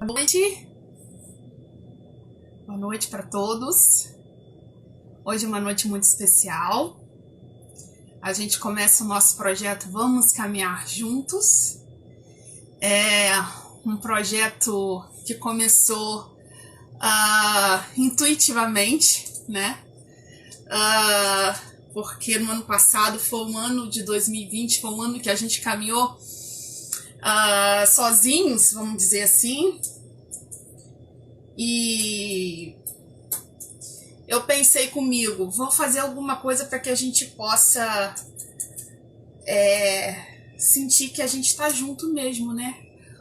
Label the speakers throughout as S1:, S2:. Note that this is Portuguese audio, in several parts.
S1: Boa noite. Boa noite para todos. Hoje é uma noite muito especial. A gente começa o nosso projeto Vamos Caminhar Juntos. É um projeto que começou intuitivamente, né? Porque no ano passado foi um ano de 2020, foi um ano que a gente caminhou sozinhos, vamos dizer assim. E eu pensei comigo, vou fazer alguma coisa para que a gente possa sentir que a gente tá junto mesmo, né?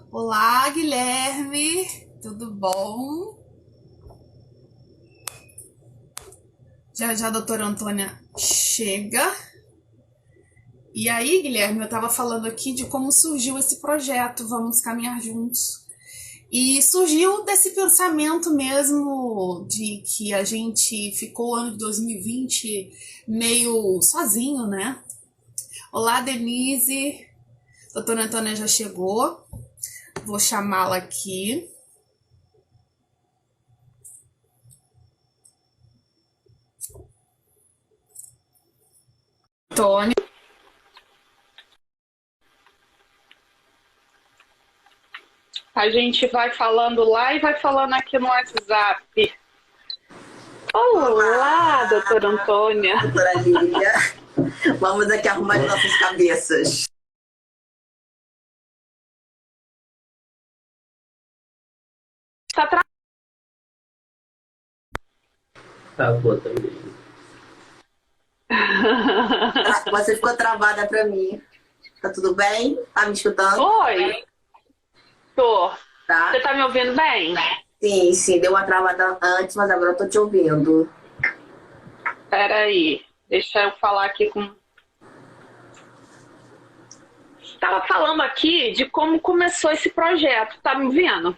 S1: Olá, Guilherme, tudo bom? Já a doutora Antônia chega. E aí, Guilherme, eu tava falando aqui de como surgiu esse projeto Vamos Caminhar Juntos. E surgiu desse pensamento mesmo de que a gente ficou o ano de 2020 meio sozinho, né? Olá, Denise. Doutora Antônia já chegou. Vou chamá-la aqui. Antônia.
S2: A gente vai falando lá e vai falando aqui no WhatsApp. Olá, doutora Antônia.
S3: Doutora Lília. Vamos aqui arrumar as nossas cabeças.
S2: Tá
S3: boa também. Você ficou travada pra mim. Tá tudo bem? Tá me escutando?
S2: Oi. Tô.
S3: Tá.
S2: Você tá me ouvindo bem?
S3: Sim. Deu uma travada antes, mas agora eu tô te ouvindo.
S2: Peraí. Deixa eu falar aqui com... Estava falando aqui de como começou esse projeto. Tá me ouvindo?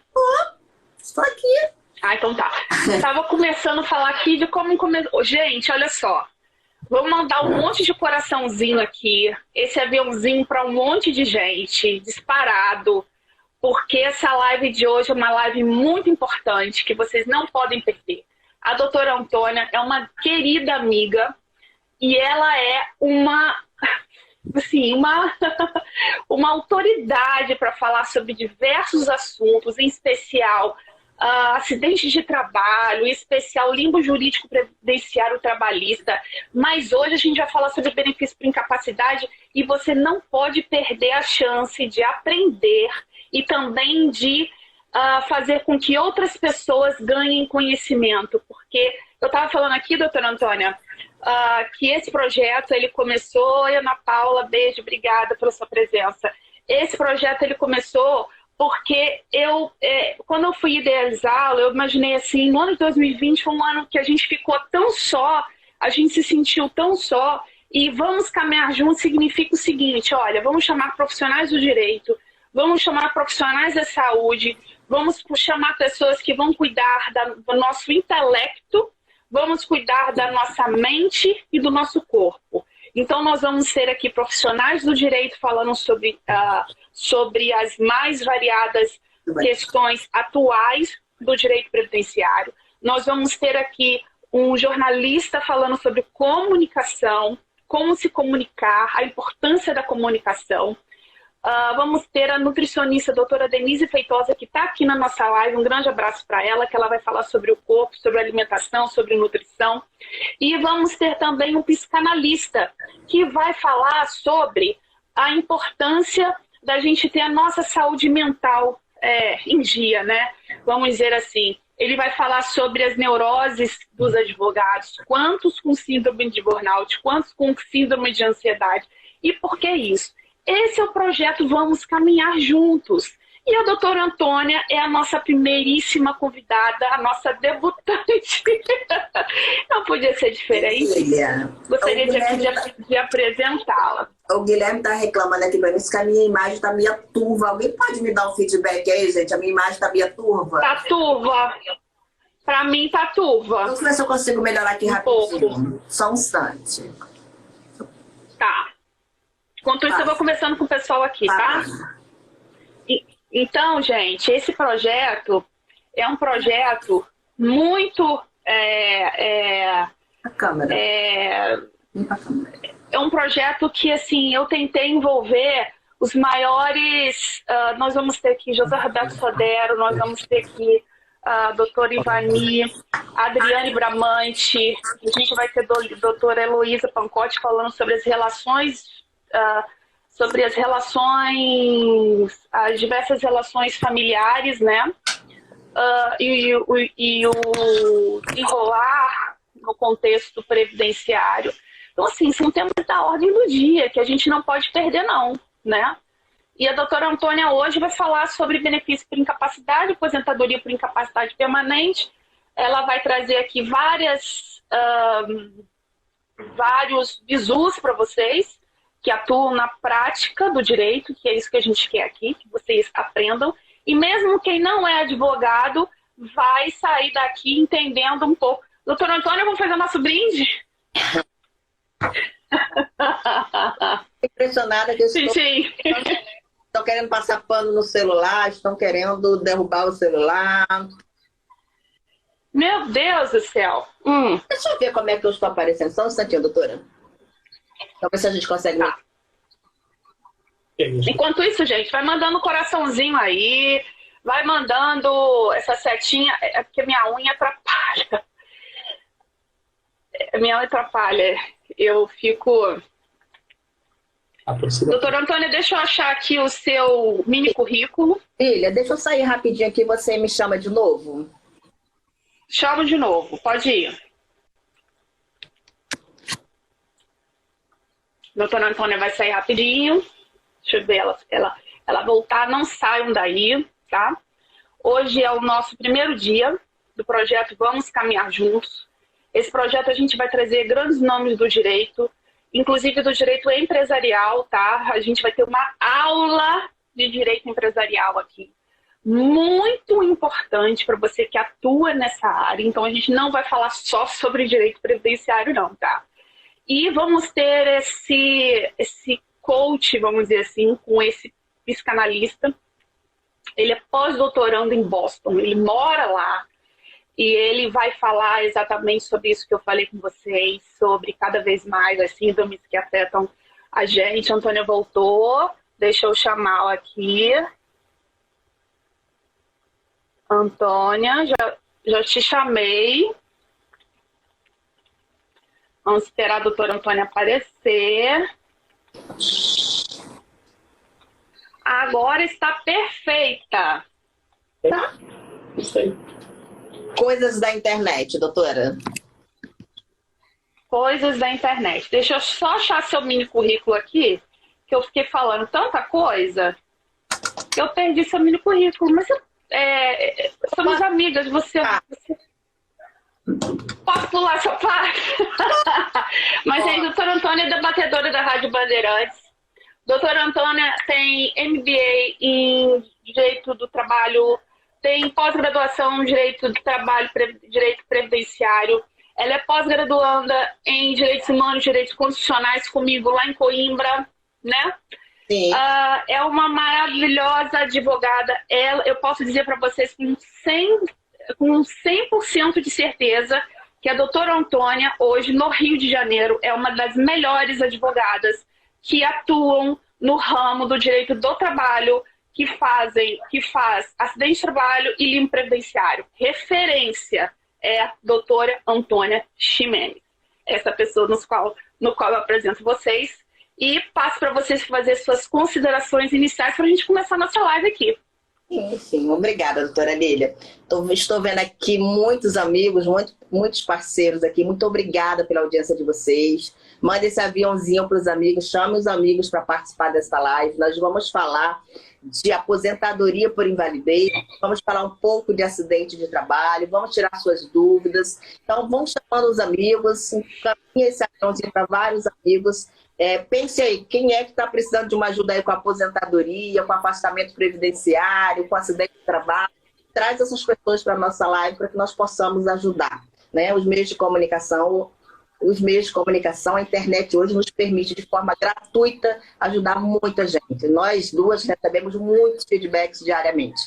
S3: Estou aqui.
S2: Ah, então tá. Estava começando a falar aqui de como começou. Gente, olha só. Vou mandar um monte de coraçãozinho aqui. Esse aviãozinho para um monte de gente. Disparado. Porque essa live de hoje é uma live muito importante que vocês não podem perder. A doutora Antônia é uma querida amiga e ela é uma autoridade para falar sobre diversos assuntos, em especial acidentes de trabalho, em especial limbo jurídico previdenciário trabalhista. Mas hoje a gente vai falar sobre benefício por incapacidade e você não pode perder a chance de aprender e também de fazer com que outras pessoas ganhem conhecimento. Porque eu estava falando aqui, doutora Antônia, que esse projeto ele começou, e Ana Paula, beijo, obrigada pela sua presença. Esse projeto ele começou porque quando eu fui idealizá-lo, eu imaginei assim, no ano de 2020 foi um ano que a gente ficou tão só, a gente se sentiu tão só, e vamos caminhar juntos significa o seguinte, olha, vamos chamar profissionais do direito, vamos chamar profissionais da saúde, vamos chamar pessoas que vão cuidar do nosso intelecto, vamos cuidar da nossa mente e do nosso corpo. Então, nós vamos ter aqui profissionais do direito falando sobre as mais variadas questões atuais do direito previdenciário. Nós vamos ter aqui um jornalista falando sobre comunicação, como se comunicar, a importância da comunicação. Vamos ter a nutricionista a doutora Denise Feitosa, que está aqui na nossa live. Um grande abraço para ela, que ela vai falar sobre o corpo, sobre alimentação, sobre nutrição. E vamos ter também um psicanalista, que vai falar sobre a importância da gente ter a nossa saúde mental em dia, né? Vamos dizer assim. Ele vai falar sobre as neuroses dos advogados, quantos com síndrome de burnout, quantos com síndrome de ansiedade. E por que isso? Esse é o projeto Vamos Caminhar Juntos. E a doutora Antônia é a nossa primeiríssima convidada, a nossa debutante. Não podia ser diferente. Gostaria de apresentá-la.
S3: O Guilherme está reclamando aqui para mim que a minha imagem está meio turva. Alguém pode me dar um feedback aí, gente? A minha imagem está meio turva.
S2: Tá turva. Para mim tá turva.
S3: Vamos ver se eu consigo melhorar aqui rapidinho. Só um instante.
S2: Tá. Enquanto isso, eu vou conversando com o pessoal aqui, tá? Então, gente, esse projeto é um projeto muito...
S3: A câmera.
S2: É um projeto que, assim, eu tentei envolver os maiores... nós vamos ter aqui José Roberto Sodero, nós vamos ter aqui a doutora Ivani, a Adriane Bramante, a gente vai ter a doutora Heloísa Pancotti falando sobre as relações... as diversas relações familiares, né? E o enrolar no contexto previdenciário. Então, assim, são temas da ordem do dia que a gente não pode perder, não, né? E a doutora Antônia hoje vai falar sobre benefício por incapacidade, aposentadoria por incapacidade permanente. Ela vai trazer aqui vários bizus para vocês que atuam na prática do direito, que é isso que a gente quer aqui, que vocês aprendam. E mesmo quem não é advogado vai sair daqui entendendo um pouco. Doutora Antônia, vamos fazer nosso brinde?
S3: Impressionada que
S2: Sim.
S3: estão querendo passar pano no celular, estão querendo derrubar o celular.
S2: Meu Deus do céu.
S3: Deixa eu ver como é que eu estou aparecendo. Só um instantinho, doutora. Pra ver se a gente consegue...
S2: Tá. Enquanto isso, gente, vai mandando um coraçãozinho aí, vai mandando essa setinha, é porque minha unha atrapalha. Minha unha atrapalha. Eu fico... Doutora Antônia, deixa eu achar aqui o seu mini currículo.
S3: Filha, deixa eu sair rapidinho aqui, você me chama de novo.
S2: Chamo de novo, pode ir. Doutora Antônia vai sair rapidinho. Deixa eu ver ela voltar. Não saiam daí, tá? Hoje é o nosso primeiro dia do projeto Vamos Caminhar Juntos. Esse projeto a gente vai trazer grandes nomes do direito, inclusive do direito empresarial, tá? A gente vai ter uma aula de direito empresarial aqui. Muito importante para você que atua nessa área. Então, a gente não vai falar só sobre direito previdenciário, não, tá? E vamos ter esse coach, vamos dizer assim, com esse psicanalista. Ele é pós-doutorando em Boston, ele mora lá. E ele vai falar exatamente sobre isso que eu falei com vocês, sobre cada vez mais as síndromes que afetam a gente. A Antônia voltou, deixa eu chamá-la aqui. Antônia, já te chamei. Vamos esperar a doutora Antônia aparecer. Agora está perfeita.
S3: Tá? Isso aí. Coisas da internet, doutora.
S2: Coisas da internet. Deixa eu só achar seu mini currículo aqui, que eu fiquei falando tanta coisa que eu perdi seu mini currículo. Mas somos amigas, você... Posso pular essa parte? Mas aí, doutora Antônia é debatedora da Rádio Bandeirantes. Doutora Antônia tem MBA em Direito do Trabalho, tem pós-graduação em Direito do Trabalho, Direito Previdenciário. Ela é pós-graduanda em Direitos Humanos e Direitos Constitucionais comigo lá em Coimbra, né?
S3: Sim.
S2: É uma maravilhosa advogada. Eu posso dizer para vocês com 100% de certeza que a doutora Antônia, hoje, no Rio de Janeiro, é uma das melhores advogadas que atuam no ramo do direito do trabalho, que faz acidente de trabalho e limpo previdenciário. Referência é a doutora Antônia Ximenes. Essa pessoa no qual eu apresento vocês. E passo para vocês fazer suas considerações iniciais para a gente começar a nossa live aqui.
S3: Sim. Obrigada, doutora Lília. Estou vendo aqui muitos amigos, muitos parceiros aqui. Muito obrigada pela audiência de vocês. Mande esse aviãozinho para os amigos, chame os amigos para participar dessa live. Nós vamos falar de aposentadoria por invalidez, vamos falar um pouco de acidente de trabalho, vamos tirar suas dúvidas. Então, vamos chamando os amigos, encaminhe esse aviãozinho para vários amigos. Pense aí, quem é que está precisando de uma ajuda aí com a aposentadoria, com afastamento previdenciário, com acidente de trabalho? Traz essas pessoas para a nossa live para que nós possamos ajudar, né? Os meios de comunicação os meios de comunicação, a internet hoje nos permite de forma gratuita ajudar muita gente. Nós duas recebemos muitos feedbacks diariamente.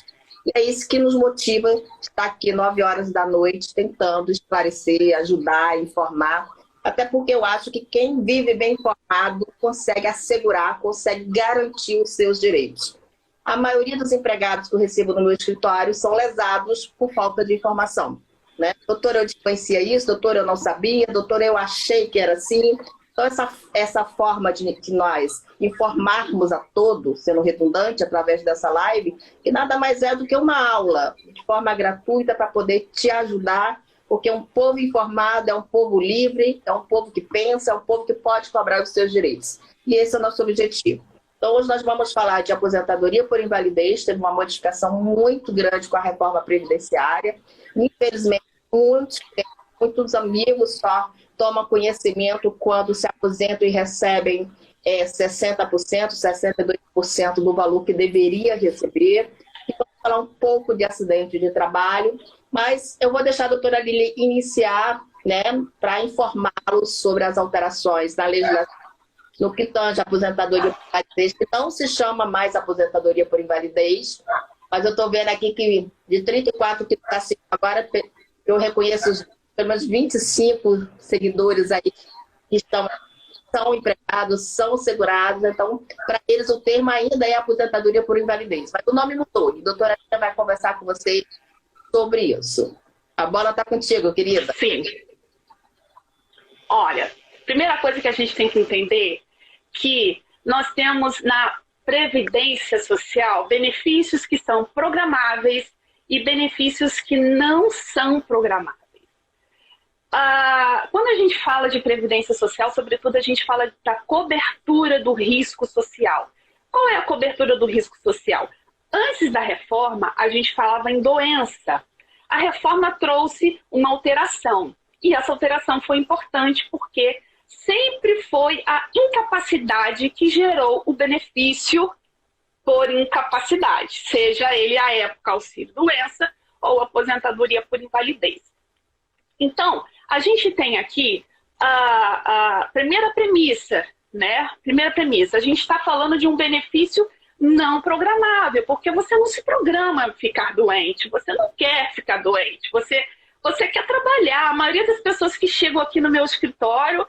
S3: E é isso que nos motiva a estar aqui 9 horas da noite tentando esclarecer, ajudar, informar. Até porque eu acho que quem vive bem informado consegue assegurar, consegue garantir os seus direitos. A maioria dos empregados que eu recebo no meu escritório são lesados por falta de informação. Né? Doutora, eu desconhecia isso, doutora, eu não sabia, doutora, eu achei que era assim. Então, essa forma de que nós informarmos a todos, sendo redundante, através dessa live, que nada mais é do que uma aula, de forma gratuita, para poder te ajudar, porque um povo informado é um povo livre, é um povo que pensa, é um povo que pode cobrar os seus direitos. E esse é o nosso objetivo. Então, hoje nós vamos falar de aposentadoria por invalidez. Teve uma modificação muito grande com a reforma previdenciária. Infelizmente, muitos amigos só tomam conhecimento quando se aposentam e recebem 60%, 62% do valor que deveria receber. E vamos falar um pouco de acidente de trabalho, mas eu vou deixar a doutora Lili iniciar, né, para informá-los sobre as alterações na legislação no que tange a aposentadoria por invalidez, que não se chama mais aposentadoria por invalidez, mas eu estou vendo aqui que de 34 que está assim, agora eu reconheço pelo menos 25 seguidores aí que são empregados, são segurados, então para eles o termo ainda é aposentadoria por invalidez, mas o nome mudou, e a doutora Lina vai conversar com vocês sobre isso. A bola está contigo, querida.
S2: Sim. Olha, primeira coisa que a gente tem que entender que nós temos na Previdência Social benefícios que são programáveis e benefícios que não são programáveis. Quando a gente fala de Previdência Social, sobretudo a gente fala da cobertura do risco social. Qual é a cobertura do risco social? Antes da reforma, a gente falava em doença. A reforma trouxe uma alteração. E essa alteração foi importante porque sempre foi a incapacidade que gerou o benefício por incapacidade, seja ele à época auxílio-doença ou aposentadoria por invalidez. Então, a gente tem aqui a primeira premissa, né? Primeira premissa, a gente está falando de um benefício não programável, porque você não se programa a ficar doente, você não quer ficar doente, você quer trabalhar. A maioria das pessoas que chegam aqui no meu escritório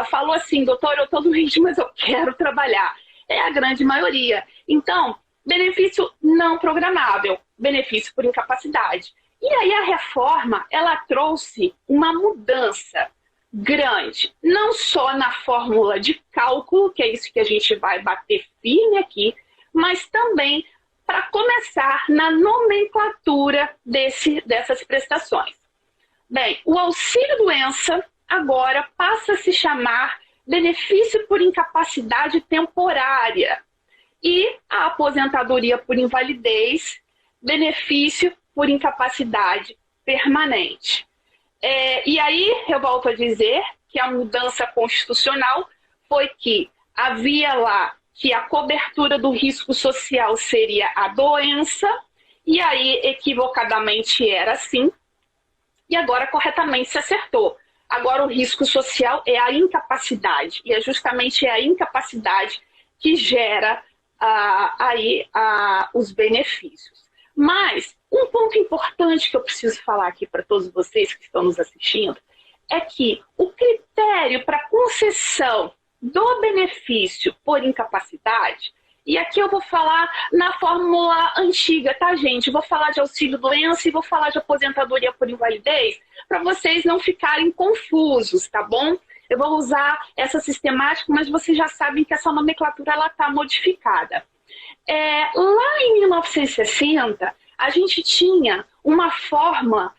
S2: falou assim, doutor, eu estou doente, mas eu quero trabalhar. É a grande maioria. Então, benefício não programável, benefício por incapacidade. E aí a reforma, ela trouxe uma mudança grande, não só na fórmula de cálculo, que é isso que a gente vai bater firme aqui, mas também para começar na nomenclatura dessas prestações. Bem, o auxílio-doença agora passa a se chamar benefício por incapacidade temporária e a aposentadoria por invalidez, benefício por incapacidade permanente. E aí eu volto a dizer que a mudança constitucional foi que havia lá que a cobertura do risco social seria a doença, e aí equivocadamente era assim, e agora corretamente se acertou. Agora o risco social é a incapacidade, e é justamente a incapacidade que gera os benefícios. Mas um ponto importante que eu preciso falar aqui para todos vocês que estão nos assistindo é que o critério para concessão do benefício por incapacidade, e aqui eu vou falar na fórmula antiga, tá, gente? Eu vou falar de auxílio-doença e vou falar de aposentadoria por invalidez, para vocês não ficarem confusos, tá bom? Eu vou usar essa sistemática, mas vocês já sabem que essa nomenclatura está modificada. Lá em 1960, a gente tinha uma forma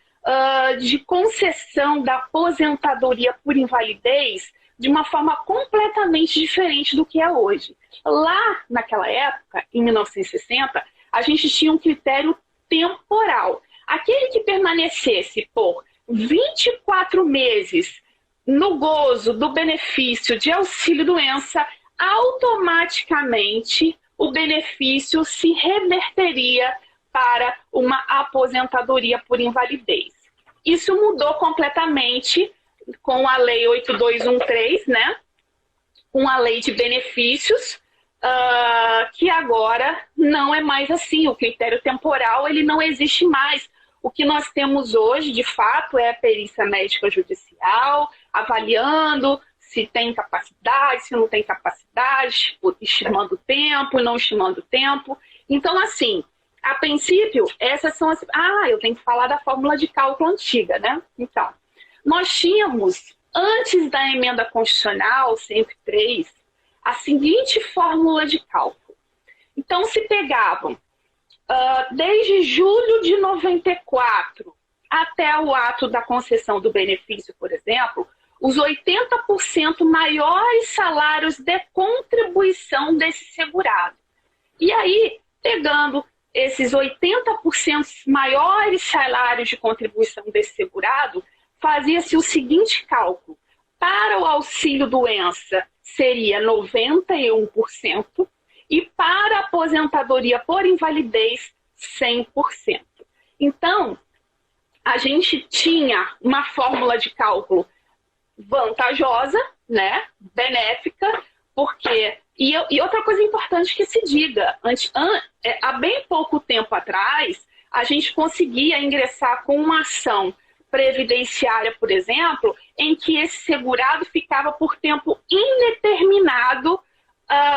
S2: de concessão da aposentadoria por invalidez de uma forma completamente diferente do que é hoje. Lá, naquela época, em 1960, a gente tinha um critério temporal. Aquele que permanecesse por 24 meses no gozo do benefício de auxílio-doença, automaticamente o benefício se reverteria para uma aposentadoria por invalidez. Isso mudou completamente com a Lei 8213, né? Com a Lei de Benefícios, que agora não é mais assim. O critério temporal ele não existe mais. O que nós temos hoje, de fato, é a perícia médica judicial, avaliando se tem capacidade, se não tem capacidade, estimando o tempo, não estimando o tempo. Então, assim, a princípio, essas são as... eu tenho que falar da fórmula de cálculo antiga, né? Então, nós tínhamos, antes da emenda constitucional 103, a seguinte fórmula de cálculo. Então, se pegavam desde julho de 94 até o ato da concessão do benefício, por exemplo, os 80% maiores salários de contribuição desse segurado. E aí, pegando esses 80% maiores salários de contribuição desse segurado, fazia-se o seguinte cálculo. Para o auxílio-doença, seria 91%, e para a aposentadoria por invalidez, 100%. Então, a gente tinha uma fórmula de cálculo vantajosa, né, benéfica, porque... E outra coisa importante que se diga, há bem pouco tempo atrás, a gente conseguia ingressar com uma ação previdenciária, por exemplo, em que esse segurado ficava por tempo indeterminado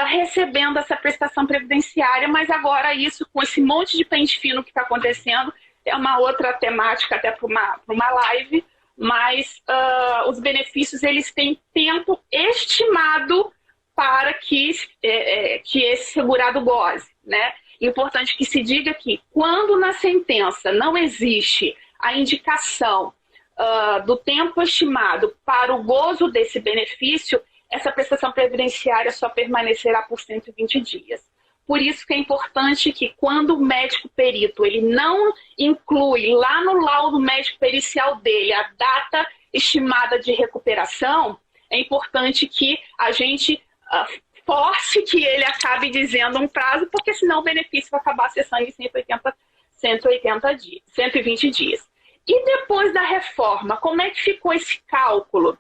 S2: recebendo essa prestação previdenciária, mas agora isso, com esse monte de pente fino que está acontecendo, é uma outra temática até para uma live, mas os benefícios eles têm tempo estimado para que esse segurado goze, né? Importante que se diga que quando na sentença não existe a indicação do tempo estimado para o gozo desse benefício, essa prestação previdenciária só permanecerá por 120 dias. Por isso que é importante que quando o médico perito ele não inclui lá no laudo médico pericial dele a data estimada de recuperação, é importante que a gente force que ele acabe dizendo um prazo, porque senão o benefício vai acabar cessando em 120 dias. E depois da reforma, como é que ficou esse cálculo?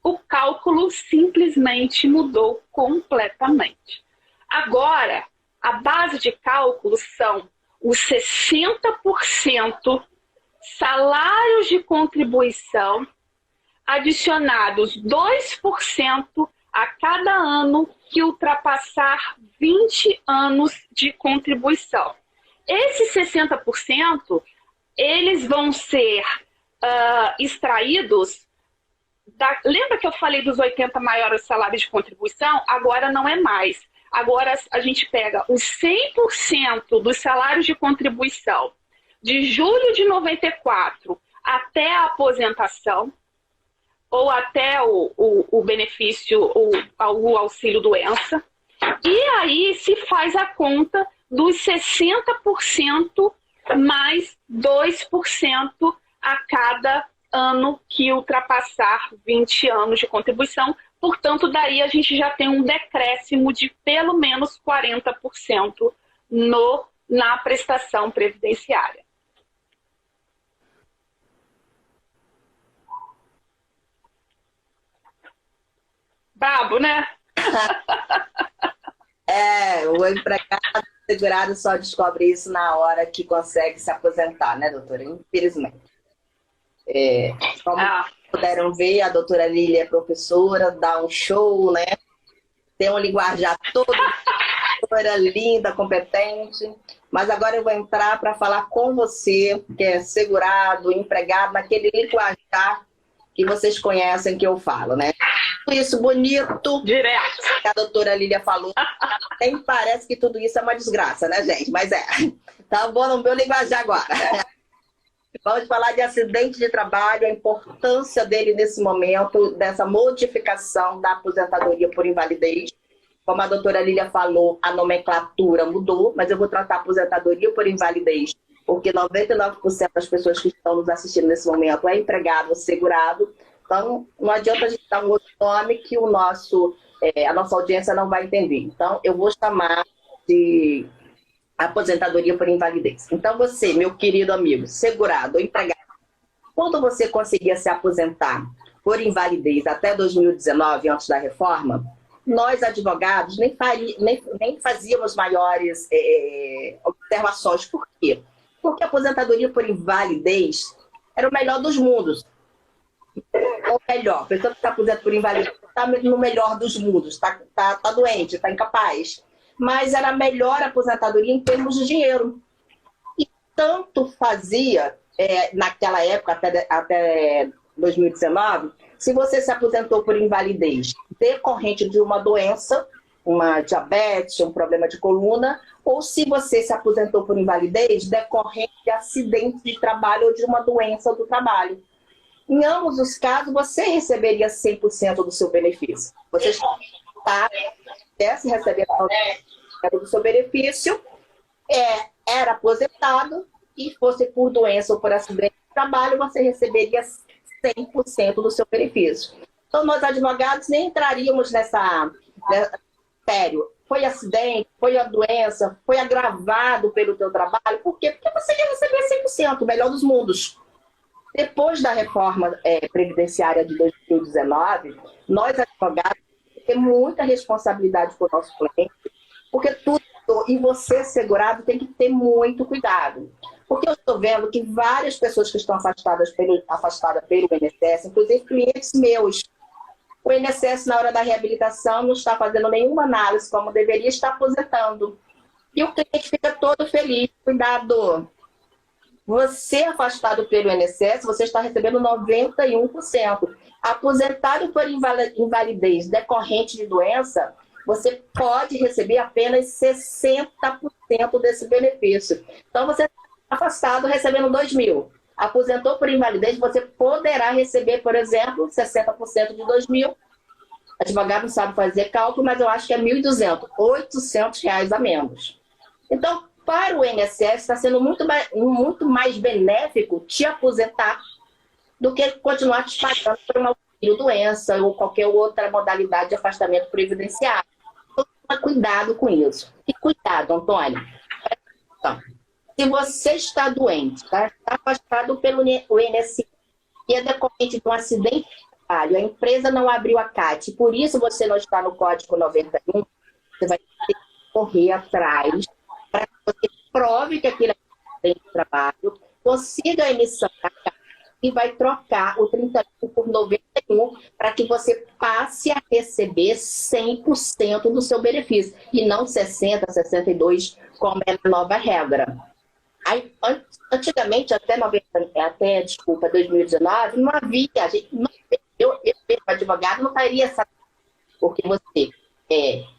S2: O cálculo simplesmente mudou completamente. Agora, a base de cálculo são os 60% salários de contribuição adicionados 2% a cada ano que ultrapassar 20 anos de contribuição. Esses 60%, eles vão ser extraídos... Lembra que eu falei dos 80 maiores salários de contribuição? Agora não é mais. Agora a gente pega os 100% dos salários de contribuição de julho de 94 até a aposentação, ou até o benefício, o auxílio-doença, e aí se faz a conta dos 60% mais 2% a cada ano que ultrapassar 20 anos de contribuição. Portanto, daí a gente já tem um decréscimo de pelo menos 40% na prestação previdenciária. Brabo, né?
S3: O empregado segurado só descobre isso na hora que consegue se aposentar, né, doutora? Infelizmente. Como puderam ver, a doutora Lília é professora, dá um show, né? Tem um linguajar todo, professora linda, competente. Mas agora eu vou entrar para falar com você, que é segurado, empregado, naquele linguajar que vocês conhecem que eu falo, né? Isso bonito,
S2: direto,
S3: que a doutora Lília falou. Nem parece que tudo isso é uma desgraça, né, gente? Mas tá bom no meu linguajar agora. Vamos falar de acidente de trabalho, a importância dele nesse momento, dessa modificação da aposentadoria por invalidez. Como a doutora Lília falou, a nomenclatura mudou, mas eu vou tratar aposentadoria por invalidez, porque 99% das pessoas que estão nos assistindo nesse momento é empregado ou segurado. Então, não adianta a gente dar um outro nome que a nossa audiência não vai entender. Então, eu vou chamar de aposentadoria por invalidez. Então, você, meu querido amigo, segurado ou empregado, quando você conseguia se aposentar, por invalidez até 2019, antes da reforma, nós, advogados, nem fazíamos maiores observações. Por quê? Porque a aposentadoria por invalidez era o melhor dos mundos. Ou melhor, a pessoa que está aposentada por invalidez está no melhor dos mundos, está doente, está incapaz. Mas era a melhor aposentadoria em termos de dinheiro. E tanto fazia, naquela época, até 2019, se você se aposentou por invalidez decorrente de uma doença, uma diabetes, um problema de coluna, ou se você se aposentou por invalidez decorrente de acidente de trabalho ou de uma doença do trabalho. Em ambos os casos, você receberia 100% do seu benefício. Você pudesse receber 100% do seu benefício, era aposentado e fosse por doença ou por acidente de trabalho, você receberia 100% do seu benefício. Então, nós advogados nem entraríamos sério, foi acidente, foi a doença, foi agravado pelo teu trabalho. Por quê? Porque você ia receber 100%, o melhor dos mundos. Depois da reforma previdenciária de 2019, nós advogados temos muita responsabilidade com o nosso cliente, porque e você, segurado, tem que ter muito cuidado. Porque eu estou vendo que várias pessoas que estão afastadas pelo INSS, inclusive clientes meus, o INSS, na hora da reabilitação, não está fazendo nenhuma análise como deveria, estar aposentando. E o cliente fica todo feliz. Cuidado! Você, afastado pelo INSS, você está recebendo 91%. Aposentado por invalidez decorrente de doença, você pode receber apenas 60% desse benefício. Então, você está afastado recebendo 2.000. Aposentou por invalidez, você poderá receber, por exemplo, 60% de 2.000. Advogado não sabe fazer cálculo, mas eu acho que é 1.200, R$800 a menos. Então, para o INSS, está sendo muito mais benéfico te aposentar do que continuar te pagando por uma doença ou qualquer outra modalidade de afastamento previdenciário. Então, toma cuidado com isso. E cuidado, Antônio. Então, se você está doente, está afastado pelo INSS e é decorrente de um acidente de trabalho, a empresa não abriu a CAT, por isso você não está no Código 91, você vai ter que correr atrás para que você prove que aquele é um acidente de trabalho, consiga a emissão da CAT e vai trocar o 31 por 91 para que você passe a receber 100% do seu benefício e não 60%, 62%, como é a nova regra. Antigamente, até 2019, não havia. Eu advogado, não faria essa. Porque você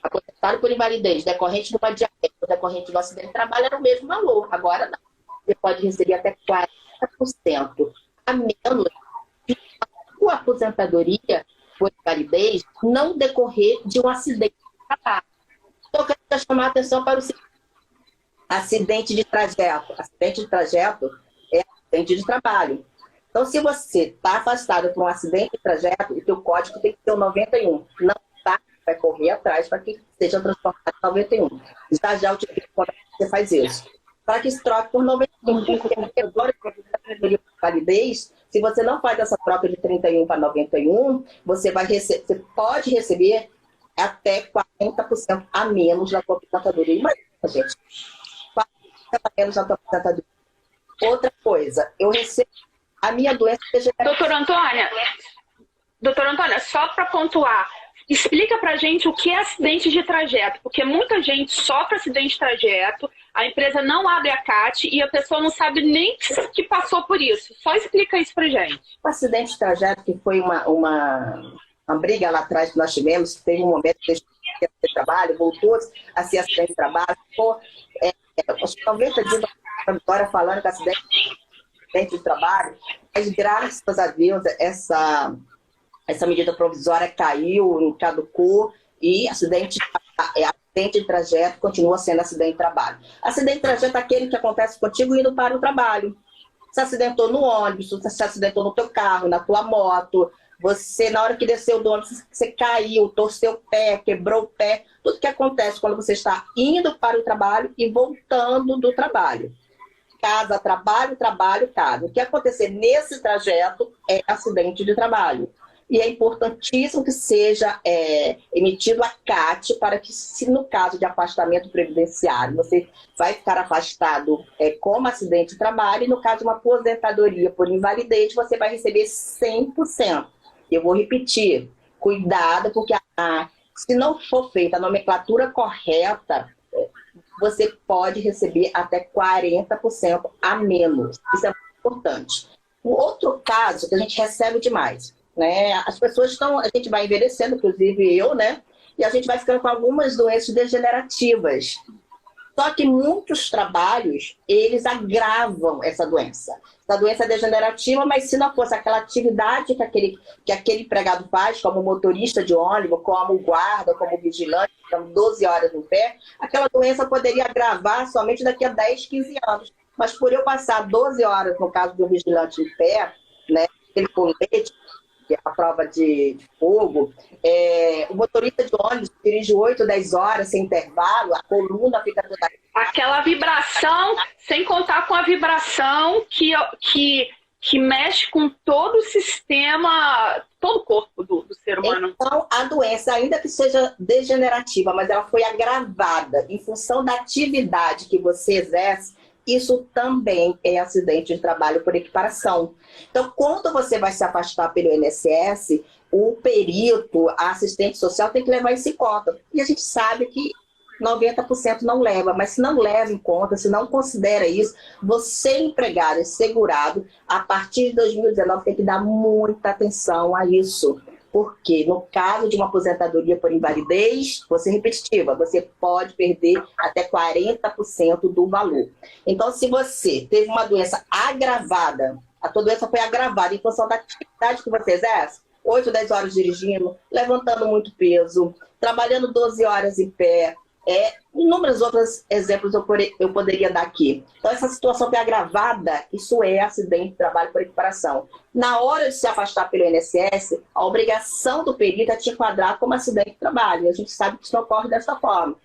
S3: aposentado por invalidez, decorrente de uma diabetes, decorrente de um acidente de trabalho, era o mesmo valor. Agora não. Você pode receber até 40% a menos de sua aposentadoria por invalidez não decorrer de um acidente de trabalho. Então, eu quero chamar a atenção para o seguinte. Acidente de trajeto. Acidente de trajeto é acidente de trabalho. Então, se você está afastado por um acidente de trajeto, o seu código tem que ser o 91. Não está, vai correr atrás para que seja transformado em 91. Já o tipo de quando você faz isso. Para que se troque por 91. Porque agora, com a validez, se você não faz essa troca de 31 para 91, você pode receber até 40% a menos na sua aposentadoria. Imagina, gente. Menos na tua aposentadoria. Outra coisa, eu recebo a minha doença.
S2: Doutora Antônia, só para pontuar, explica pra gente o que é acidente de trajeto, porque muita gente sofre acidente de trajeto, a empresa não abre a CAT e a pessoa não sabe nem que passou por isso. Só explica isso pra gente.
S3: O acidente de trajeto, que foi uma briga lá atrás que nós tivemos, teve um momento que deixou de trabalho, voltou a ser acidente de trabalho, acho que 90 dias da vitória falando que acidente de trabalho, mas graças a Deus essa medida provisória caiu, caducou e acidente de trajeto continua sendo acidente de trabalho. Acidente de trajeto é aquele que acontece contigo indo para o trabalho. Se acidentou no ônibus, se acidentou no teu carro, na tua moto, você, na hora que desceu do ônibus, você caiu, torceu o pé, quebrou o pé. Tudo que acontece quando você está indo para o trabalho e voltando do trabalho. Casa, trabalho, trabalho, casa. O que acontecer nesse trajeto é acidente de trabalho. e é importantíssimo que seja emitido a CAT para que, se no caso de afastamento previdenciário, você vai ficar afastado como acidente de trabalho, e no caso de uma aposentadoria por invalidez, você vai receber 100%. Eu vou repetir, cuidado, porque se não for feita a nomenclatura correta, você pode receber até 40% a menos. Isso é muito importante. O outro caso que a gente recebe demais, né? As pessoas estão, a gente vai envelhecendo, inclusive eu, né? E a gente vai ficando com algumas doenças degenerativas. Só que muitos trabalhos, eles agravam essa doença. Essa doença é degenerativa, mas se não fosse aquela atividade que aquele empregado faz, como motorista de ônibus, como guarda, como vigilante, ficando 12 horas no pé, aquela doença poderia agravar somente daqui a 10, 15 anos. Mas por eu passar 12 horas, no caso de um vigilante em pé, né, aquele colete, que é a prova de fogo, o motorista de ônibus dirige 8, 10 horas sem intervalo, a coluna fica toda...
S2: Aquela vibração, sem contar com a vibração que mexe com todo o sistema, todo o corpo do ser humano.
S3: Então, a doença, ainda que seja degenerativa, mas ela foi agravada em função da atividade que você exerce, isso também é acidente de trabalho por equiparação. Então, quando você vai se afastar pelo INSS, o perito, a assistente social tem que levar isso em conta. E a gente sabe que 90% não leva, mas se não leva em conta, se não considera isso, você, empregado e segurado, a partir de 2019 tem que dar muita atenção a isso. Porque no caso de uma aposentadoria por invalidez, vou ser repetitiva, você pode perder até 40% do valor. Então, se você teve uma doença agravada, a tua doença foi agravada em função da atividade que você exerce, 8, 10 horas dirigindo, levantando muito peso, trabalhando 12 horas em pé, inúmeros outros exemplos eu poderia dar aqui. Então, essa situação que é agravada, isso é acidente de trabalho por equiparação. Na hora de se afastar pelo INSS, a obrigação do perito é te enquadrar como acidente de trabalho. A gente sabe que isso não ocorre dessa forma.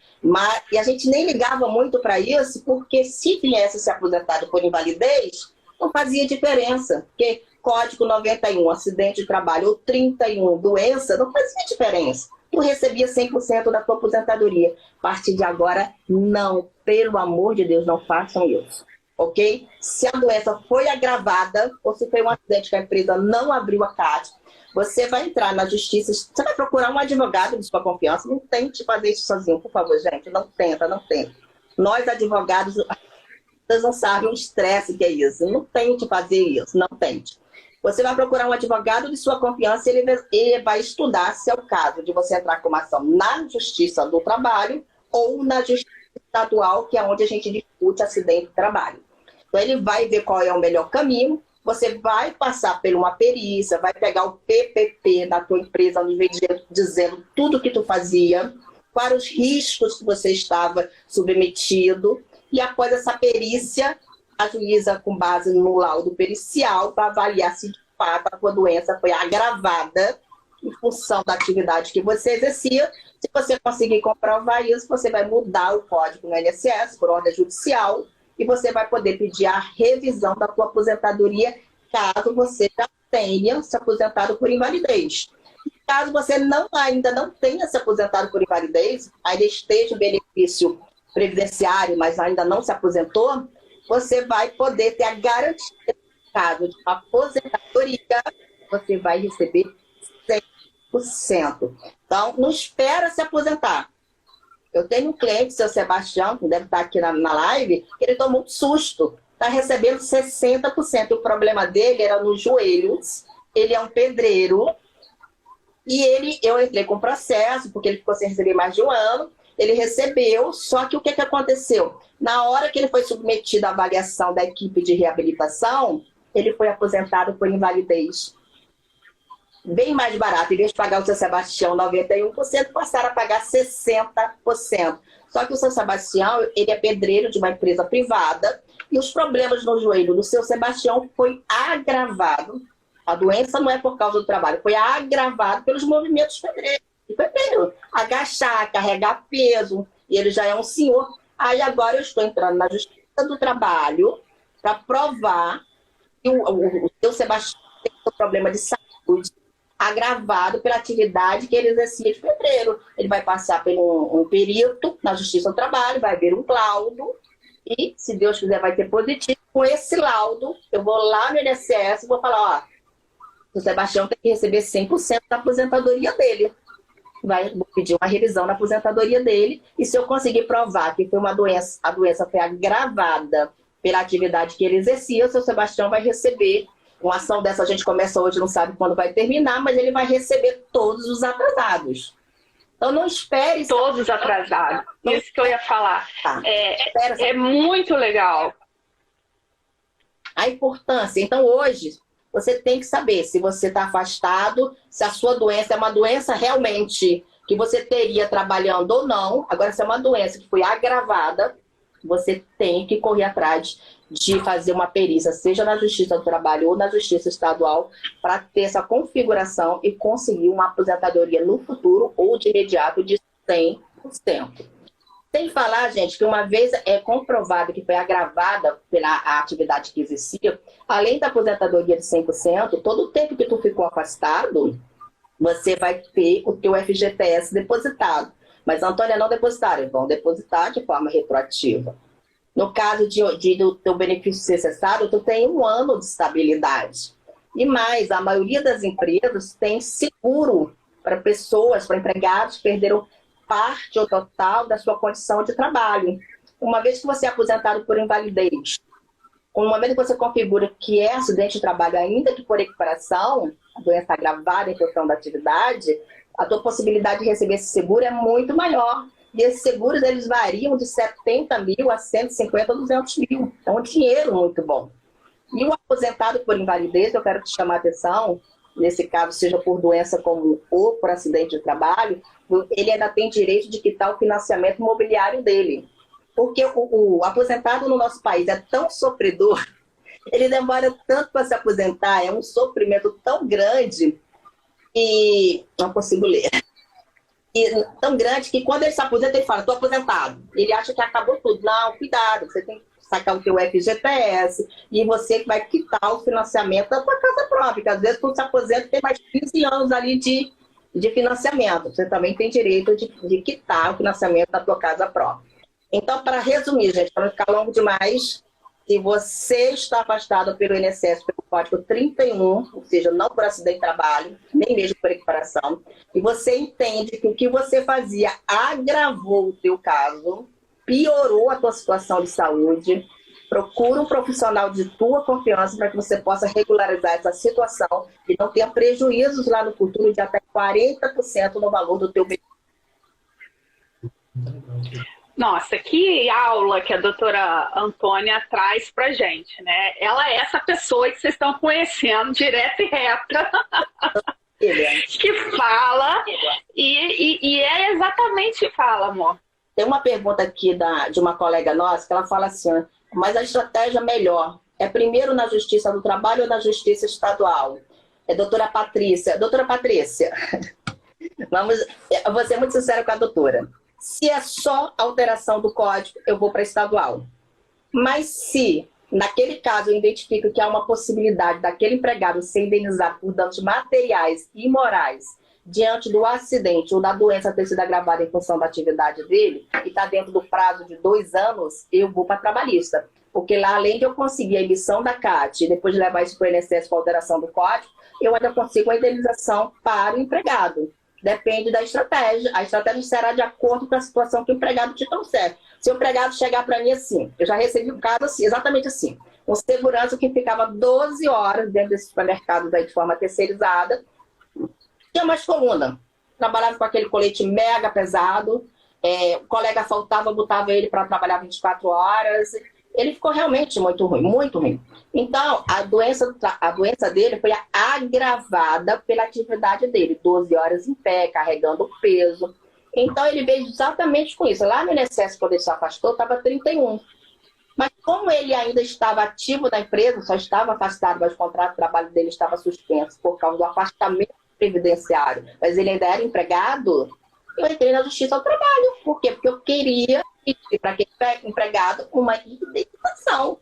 S3: E a gente nem ligava muito para isso, porque se viesse se aposentado por invalidez, não fazia diferença. Porque Código 91, acidente de trabalho, ou 31, doença, não fazia diferença. Tu recebia 100% da tua aposentadoria. A partir de agora, não. Pelo amor de Deus, não façam isso. Ok? Se a doença foi agravada, ou se foi um acidente que a empresa não abriu a CAT, você vai entrar na justiça, você vai procurar um advogado de sua confiança. Não tente fazer isso sozinho, por favor, gente. Não tenta. Nós, advogados, vocês não sabem o estresse que é isso. Não tente fazer isso, não tente. Você vai procurar um advogado de sua confiança e ele vai estudar se é o caso de você entrar com uma ação na Justiça do Trabalho ou na Justiça Estadual, que é onde a gente discute acidente de trabalho. Então, ele vai ver qual é o melhor caminho, você vai passar por uma perícia, vai pegar o PPP da tua empresa, dizendo tudo que tu fazia, quais os riscos que você estava submetido, e após essa perícia, a juíza, com base no laudo pericial, vai avaliar se de fato a tua doença foi agravada em função da atividade que você exercia. Se você conseguir comprovar isso, você vai mudar o código no INSS por ordem judicial e você vai poder pedir a revisão da tua aposentadoria caso você já tenha se aposentado por invalidez. Caso você ainda não tenha se aposentado por invalidez, ainda esteja em benefício previdenciário, mas ainda não se aposentou, você vai poder ter a garantia, no caso de uma aposentadoria, você vai receber 100%. Então, não espera se aposentar. Eu tenho um cliente, seu Sebastião, que deve estar aqui na live, que ele tomou um susto. Está recebendo 60%. O problema dele era nos joelhos. Ele é um pedreiro. E eu entrei com processo, porque ele ficou sem receber mais de um ano. Ele recebeu, só que o que aconteceu? Na hora que ele foi submetido à avaliação da equipe de reabilitação, ele foi aposentado por invalidez. Bem mais barato. Em vez de pagar o seu Sebastião 91%, passaram a pagar 60%. Só que o seu Sebastião, ele é pedreiro de uma empresa privada e os problemas no joelho do seu Sebastião foi agravado. A doença não é por causa do trabalho, foi agravado pelos movimentos pedreiro. Agachar, carregar peso, e ele já é um senhor. Aí agora eu estou entrando na Justiça do Trabalho para provar que o seu Sebastião tem um problema de saúde agravado pela atividade que ele exercia de pedreiro. Ele vai passar por um perito na Justiça do Trabalho, vai ver um laudo e, se Deus quiser, vai ter positivo. Com esse laudo, eu vou lá no INSS e vou falar, ó, o Sebastião tem que receber 100% da aposentadoria dele. Vou pedir uma revisão na aposentadoria dele, e se eu conseguir provar que foi uma doença, a doença foi agravada pela atividade que ele exercia, o seu Sebastião vai receber uma ação dessa. A gente começa hoje, não sabe quando vai terminar, mas ele vai receber todos os atrasados. Então não espere...
S2: Todos atrasados. Isso que eu ia falar.
S3: Tá.
S2: É muito legal.
S3: A importância. Então hoje... Você tem que saber se você está afastado, se a sua doença é uma doença realmente que você teria trabalhando ou não. Agora, se é uma doença que foi agravada, você tem que correr atrás de fazer uma perícia, seja na Justiça do Trabalho ou na Justiça Estadual, para ter essa configuração e conseguir uma aposentadoria no futuro ou de imediato de 100%. Sem falar, gente, que uma vez é comprovado que foi agravada pela atividade que existia, além da aposentadoria de 100%, todo o tempo que tu ficou afastado, você vai ter o teu FGTS depositado. Mas, Antônia, não depositaram, vão depositar de forma retroativa. No caso do teu benefício ser cessado, tu tem 1 ano de estabilidade. E mais, a maioria das empresas tem seguro para pessoas, para empregados que perderam parte ou total da sua condição de trabalho. Uma vez que você é aposentado por invalidez, no momento que você configura que é acidente de trabalho, ainda que por equiparação, a doença agravada em função da atividade, a tua possibilidade de receber esse seguro é muito maior. E esses seguros, eles variam de 70 mil a 150 a 200 mil. É um dinheiro muito bom. E o aposentado por invalidez, eu quero te chamar a atenção, nesse caso, seja por doença comum ou por acidente de trabalho, ele ainda tem direito de quitar o financiamento imobiliário dele. Porque o aposentado no nosso país é tão sofredor, ele demora tanto para se aposentar, é um sofrimento tão grande, e não consigo ler, e tão grande que quando ele se aposenta, ele fala, estou aposentado. Ele acha que acabou tudo. Não, cuidado, você tem que sacar o teu FGTS e você vai quitar o financiamento da tua casa própria, porque às vezes quando se aposenta tem mais 15 anos ali de financiamento. Você também tem direito de quitar o financiamento da tua casa própria. Então, para resumir, gente, para não ficar longo demais, se você está afastado pelo INSS pelo código 31, ou seja, não por acidente de trabalho, nem mesmo por equiparação, e você entende que o que você fazia agravou o teu caso, piorou a tua situação de saúde, procura um profissional de tua confiança para que você possa regularizar essa situação e não tenha prejuízos lá no futuro de até 40% no valor do teu benefício.
S2: Nossa, que aula que a doutora Antônia traz pra gente, né? Ela é essa pessoa que vocês estão conhecendo, direta e reta, que fala, e é exatamente... Fala, amor.
S3: Tem uma pergunta aqui de uma colega nossa, que ela fala assim, mas a estratégia melhor é primeiro na Justiça do Trabalho ou na Justiça Estadual? É doutora Patrícia. Doutora Patrícia, eu vou ser muito sincera com a doutora. Se é só alteração do código, eu vou para estadual. Mas se, naquele caso, eu identifico que há uma possibilidade daquele empregado ser indenizado por danos materiais e morais diante do acidente ou da doença ter sido agravada em função da atividade dele, e está dentro do prazo de 2 anos, eu vou para a trabalhista. Porque lá, além de eu conseguir a emissão da CAT e depois de levar isso para o INSS com a alteração do código, eu ainda consigo a indenização para o empregado. Depende da estratégia. A estratégia será de acordo com a situação que o empregado te trouxer. Se o empregado chegar para mim assim, eu já recebi um caso assim, exatamente assim, um segurança que ficava 12 horas dentro desse supermercado de forma terceirizada, tinha mais coluna, trabalhava com aquele colete mega pesado, o colega faltava, botava ele para trabalhar 24 horas, ele ficou realmente muito ruim, muito ruim. Então, a doença dele foi agravada pela atividade dele, 12 horas em pé, carregando peso. Então, ele veio exatamente com isso. Lá no INSS, quando ele se afastou, estava 31. Mas como ele ainda estava ativo na empresa, só estava afastado, mas o contrato de trabalho dele estava suspenso por causa do afastamento previdenciário, mas ele ainda era empregado, eu entrei na Justiça do Trabalho. Por quê? Porque eu queria pedir para aquele empregado uma indenização,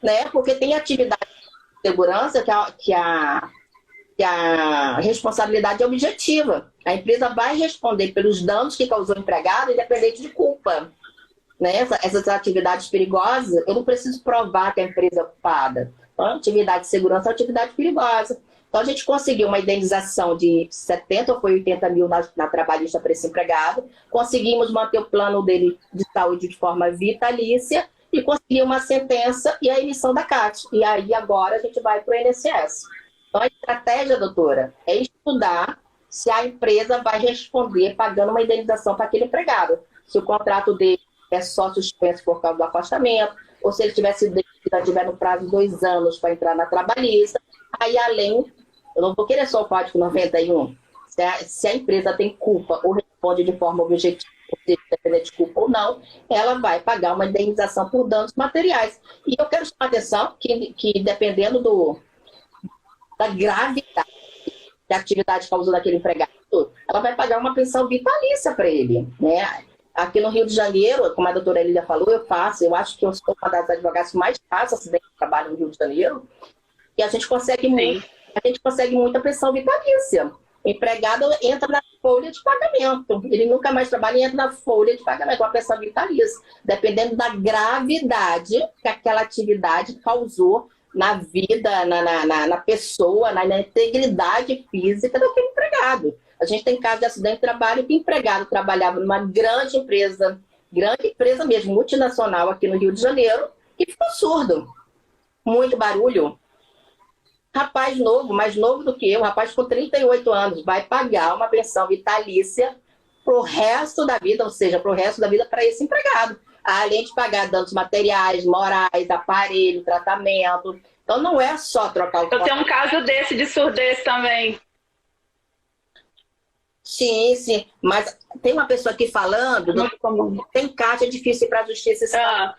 S3: né? Porque tem atividade de segurança que a a responsabilidade é objetiva. A empresa vai responder pelos danos que causou o empregado, independente de culpa. Né? Essas atividades perigosas, eu não preciso provar que a empresa é culpada. Então, atividade de segurança é uma atividade perigosa. Então, a gente conseguiu uma indenização de 70 ou foi 80 mil na trabalhista para esse empregado. Conseguimos manter o plano dele de saúde de forma vitalícia e conseguimos uma sentença e a emissão da CAT. E aí, agora, a gente vai para o INSS. Então, a estratégia, doutora, é estudar se a empresa vai responder pagando uma indenização para aquele empregado. Se o contrato dele é só suspenso por causa do afastamento, ou se ele tiver no prazo de 2 anos para entrar na trabalhista, aí além, eu não vou querer só o Código 91, se a empresa tem culpa ou responde de forma objetiva, independente de culpa ou não, ela vai pagar uma indenização por danos materiais. E eu quero chamar a atenção que dependendo da gravidade da atividade causou daquele empregado, ela vai pagar uma pensão vitalícia para ele, né? Aqui no Rio de Janeiro, como a doutora Elília falou, eu acho que eu sou uma das advogadas que mais faz acidente de trabalho no Rio de Janeiro, e a gente consegue muita pensão vitalícia. O empregado entra na folha de pagamento, ele nunca mais trabalha e entra na folha de pagamento, uma pensão vitalícia, dependendo da gravidade que aquela atividade causou na vida, na pessoa, na integridade física daquele empregado. A gente tem casos de acidente de trabalho que o empregado trabalhava numa grande empresa mesmo, multinacional aqui no Rio de Janeiro, e ficou surdo. Muito barulho. Rapaz novo, mais novo do que eu, rapaz com 38 anos, vai pagar uma pensão vitalícia pro resto da vida, ou seja, pro resto da vida para esse empregado. Além de pagar danos materiais, morais, aparelho, tratamento. Então não é só trocar o...
S2: Eu tenho um caso desse de surdez também.
S3: Sim, sim. Mas tem uma pessoa aqui falando, tem caixa, é difícil ir para a justiça estadual.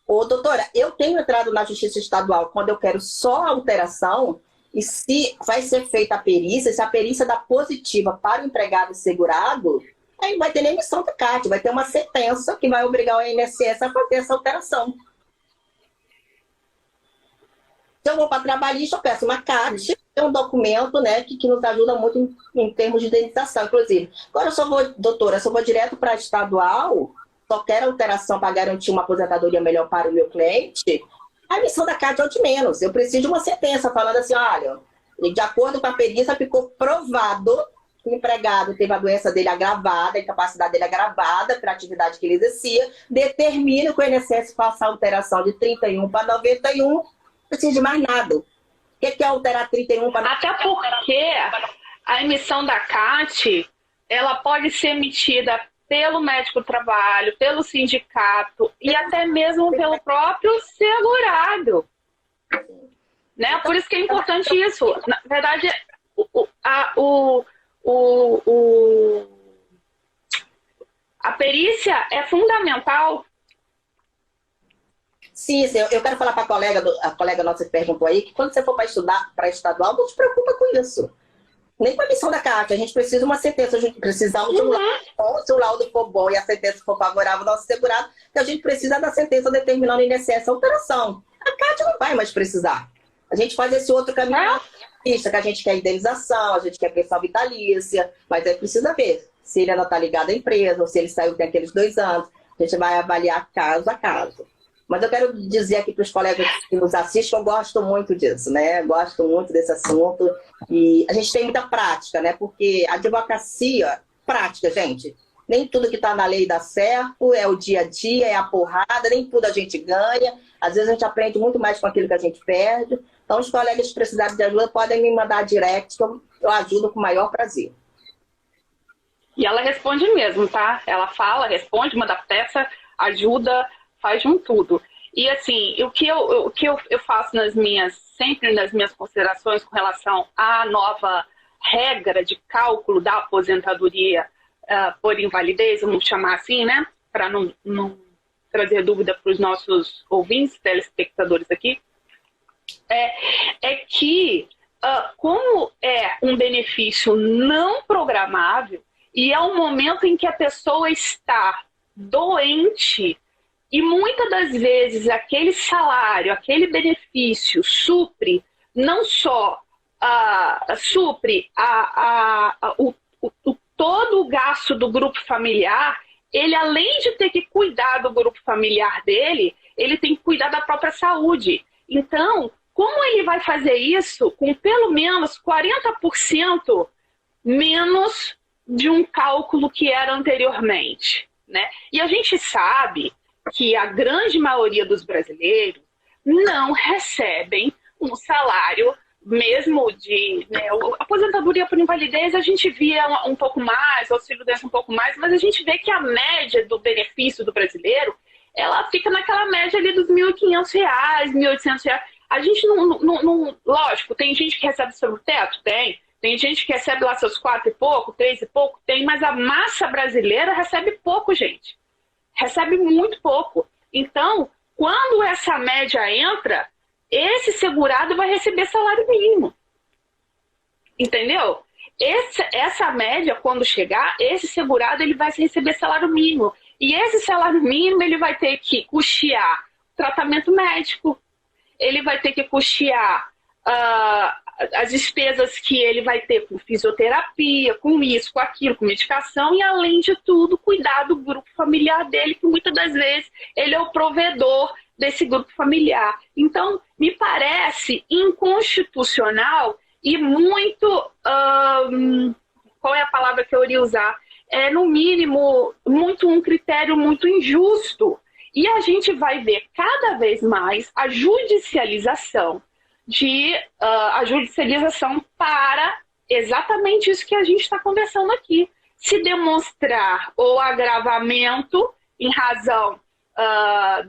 S3: Ô, doutora, eu tenho entrado na justiça estadual quando eu quero só alteração, e se vai ser feita a perícia, se a perícia dá positiva para o empregado segurado, aí não vai ter nem emissão do CAT, vai ter uma sentença que vai obrigar o INSS a fazer essa alteração. Se eu vou para trabalhista, eu peço uma CAT, é um documento, né, que nos ajuda muito em termos de indenização, inclusive. Agora, doutora, se eu vou direto para estadual, só quero alteração para garantir uma aposentadoria melhor para o meu cliente, a emissão da CAT é o de menos. Eu preciso de uma sentença falando assim, olha, de acordo com a perícia, ficou provado que o empregado teve a doença dele agravada, a incapacidade dele agravada para a atividade que ele exercia, determina que o INSS faça a alteração de 31 para 91, não precisa de mais nada. O que é alterar 31 para 91?
S2: Até porque a emissão da CAT, ela pode ser emitida pelo médico do trabalho, pelo sindicato e até mesmo pelo próprio segurado. Né? Por isso que é importante isso. Na verdade, a perícia é fundamental.
S3: Sim, eu quero falar para a colega nossa que perguntou aí, que quando você for para estudar para estadual, não se preocupa com isso. Nem com a emissão da CAT, a gente precisa de uma sentença, precisamos de um laudo. Se o laudo for bom e a sentença for favorável ao nosso segurado, a gente precisa da sentença determinando o INSS a alteração. A CAT não vai mais precisar. A gente faz esse outro caminho, que a gente quer indenização, a gente quer pensão vitalícia, mas aí precisa ver se ele ainda está ligado à empresa, ou se ele saiu tem aqueles 2 anos. A gente vai avaliar caso a caso. Mas eu quero dizer aqui para os colegas que nos assistem que eu gosto muito disso, né? Gosto muito desse assunto. E a gente tem muita prática, né? Porque a advocacia, prática, gente. Nem tudo que está na lei dá certo, é o dia a dia, é a porrada, nem tudo a gente ganha. Às vezes a gente aprende muito mais com aquilo que a gente perde. Então, os colegas que precisarem de ajuda podem me mandar direct, que eu ajudo com o maior prazer.
S2: E ela responde mesmo, tá? Ela fala, responde, manda peça, ajuda, faz de um tudo. E assim, o que eu faço sempre nas minhas considerações com relação à nova regra de cálculo da aposentadoria por invalidez, vamos chamar assim, né? Para não trazer dúvida para os nossos ouvintes, telespectadores aqui, é que como é um benefício não programável e é um momento em que a pessoa está doente, e muitas das vezes aquele salário, aquele benefício supre não só supre todo o gasto do grupo familiar, ele, além de ter que cuidar do grupo familiar dele, ele tem que cuidar da própria saúde. Então, como ele vai fazer isso com pelo menos 40% menos de um cálculo que era anteriormente, né? E a gente sabe que a grande maioria dos brasileiros não recebem um salário mesmo de, né, aposentadoria por invalidez, a gente via um pouco mais, auxílio-doença um pouco mais, mas a gente vê que a média do benefício do brasileiro, ela fica naquela média ali dos R$1.500, R$1.800. A gente não... Lógico, tem gente que recebe sobre o teto? Tem gente que recebe lá seus 4 e pouco, 3 e pouco? Tem, mas a massa brasileira recebe pouco, gente. Recebe muito pouco. Então, quando essa média entra, esse segurado vai receber salário mínimo. Entendeu? Essa média, quando chegar, esse segurado ele vai receber salário mínimo. E esse salário mínimo ele vai ter que custear tratamento médico, ele vai ter que custear as despesas que ele vai ter com fisioterapia, com isso, com aquilo, com medicação, e além de tudo, cuidar do grupo familiar dele, que muitas das vezes ele é o provedor desse grupo familiar. Então, me parece inconstitucional e muito... qual é a palavra que eu iria usar? No mínimo, um critério muito injusto. E a gente vai ver cada vez mais a judicialização para exatamente isso que a gente está conversando aqui. Se demonstrar o agravamento em razão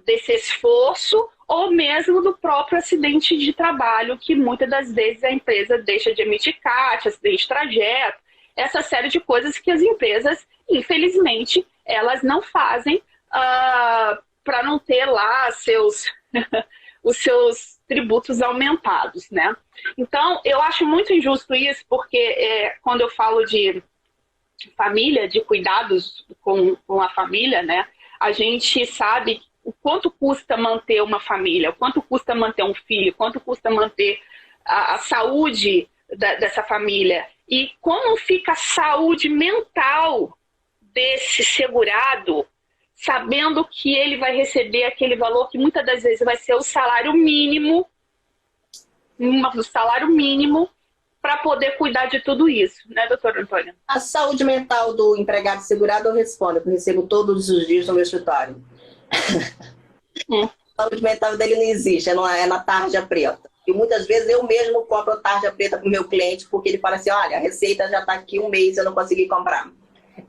S2: desse esforço ou mesmo do próprio acidente de trabalho, que muitas das vezes a empresa deixa de emitir CAT, acidente de trajeto, essa série de coisas que as empresas, infelizmente, elas não fazem para não ter lá os seus tributos aumentados, né? Então, eu acho muito injusto isso, porque quando eu falo de família, de cuidados com a família, né? A gente sabe o quanto custa manter uma família, o quanto custa manter um filho, o quanto custa manter a saúde dessa família. E como fica a saúde mental desse segurado, sabendo que ele vai receber aquele valor que muitas das vezes vai ser o salário mínimo, para poder cuidar de tudo isso, né, doutora Antônia?
S3: A saúde mental do empregado segurado eu respondo, eu recebo todos os dias no meu escritório. A saúde mental dele não existe, é na tarja preta. E muitas vezes eu mesmo compro tarja preta para o meu cliente, porque ele fala assim, olha, a receita já está aqui 1 mês, eu não consegui comprar.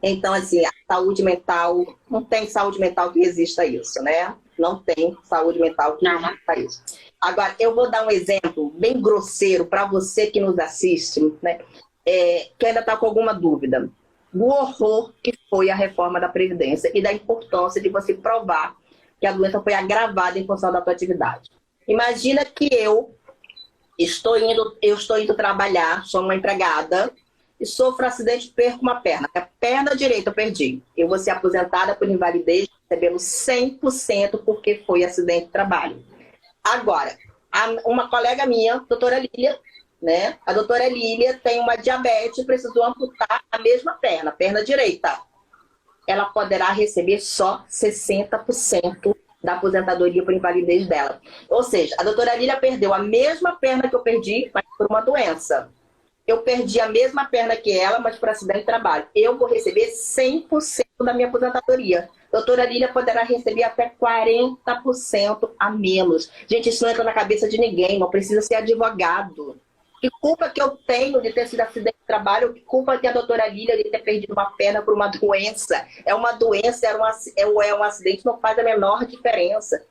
S3: Então, assim, a saúde mental, não tem saúde mental que resista a isso, né? Não tem saúde mental que resista a isso. Agora, eu vou dar um exemplo bem grosseiro para você que nos assiste, né? Que ainda está com alguma dúvida. Do horror que foi a reforma da Previdência e da importância de você provar que a doença foi agravada em função da tua atividade. Imagina que eu estou indo trabalhar, sou uma empregada, e sofro um acidente e perco uma perna. A perna direita eu perdi. Eu vou ser aposentada por invalidez, recebendo 100% porque foi acidente de trabalho. Agora, uma colega minha, doutora Lília, né? A doutora Lília tem uma diabetes e precisou amputar a mesma perna, perna direita. Ela poderá receber só 60% da aposentadoria por invalidez dela. Ou seja, a doutora Lília perdeu a mesma perna que eu perdi, mas por uma doença. Eu perdi a mesma perna que ela, mas por acidente de trabalho. Eu vou receber 100% da minha aposentadoria. Doutora Lília poderá receber até 40% a menos. Gente, isso não entra na cabeça de ninguém, não precisa ser advogado. Que culpa que eu tenho de ter sido acidente de trabalho? Que culpa tem a doutora Lília de ter perdido uma perna por uma doença? É uma doença, é um acidente, não faz a menor diferença.